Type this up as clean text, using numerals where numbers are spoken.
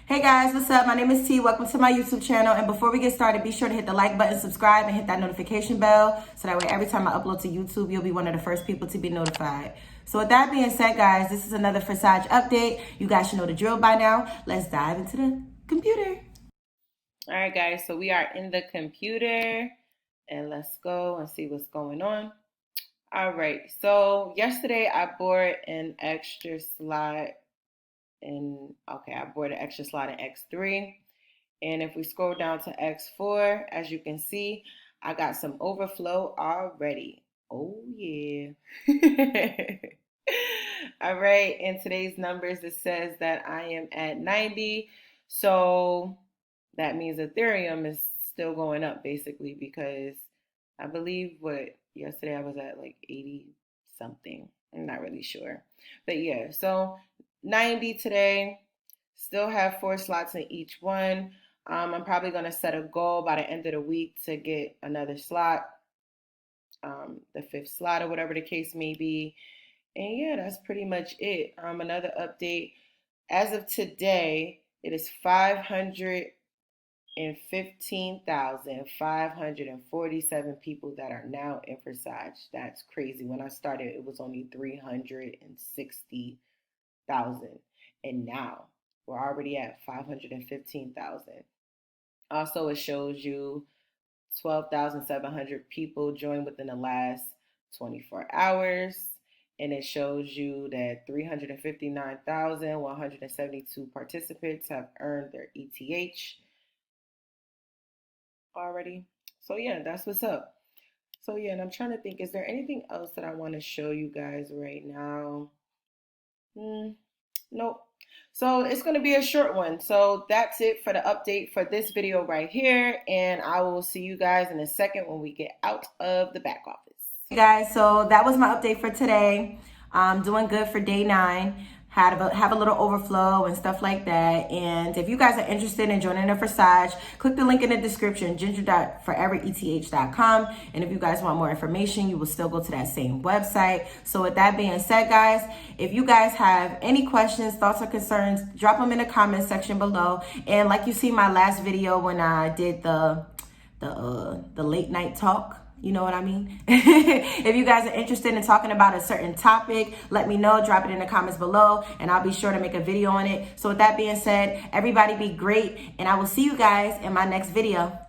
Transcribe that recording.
Hey guys, what's up? My name is T. Welcome to my YouTube channel. And before we get started, be sure to hit the like button, subscribe, and hit that notification bell. So that way every time I upload to YouTube, you'll be one of the first people to be notified. So with that being said, guys, this is another Forsage update. You guys should know the drill by now. Let's dive into the computer. All right, guys. So we are in the computer. And let's go and see what's going on. All right. So yesterday I bought an extra slot. I bought an extra slot in X3. And if we scroll down to X4, as you can see, I got some overflow already. Oh, yeah. All right. In today's numbers, it says that I am at 90. So that means Ethereum is still going up, basically, because I believe yesterday I was at like 80 something. I'm not really sure. But yeah, so 90 today. Still have 4 slots in each one. I'm probably going to set a goal by the end of the week to get another slot, the 5th slot or whatever the case may be. And yeah, that's pretty much it. Another update. As of today, it is 515,547 people that are now in Forsage. That's crazy. When I started, it was only 360,000. And now we're already at 515,000. Also, it shows you 12,700 people joined within the last 24 hours. And it shows you that 359,172 participants have earned their ETH already. So yeah, that's what's up. So yeah, and I'm trying to think, is there anything else that I want to show you guys right now? Nope. So it's going to be a short one. So that's it for the update for this video right here. And I will see you guys in a second when we get out of the back office. Hey guys, so that was my update for today. I'm doing good for day 9. Have a little overflow and stuff like that. And if you guys are interested in joining the Forsage, click the link in the description, ginger.forevereth.com. And if you guys want more information, you will still go to that same website. So with that being said, guys, if you guys have any questions, thoughts, or concerns, drop them in the comment section below. And like you see my last video when I did the late night talk, you know what I mean? If you guys are interested in talking about a certain topic, let me know. Drop it in the comments below, and I'll be sure to make a video on it. So with that being said, everybody be great, and I will see you guys in my next video.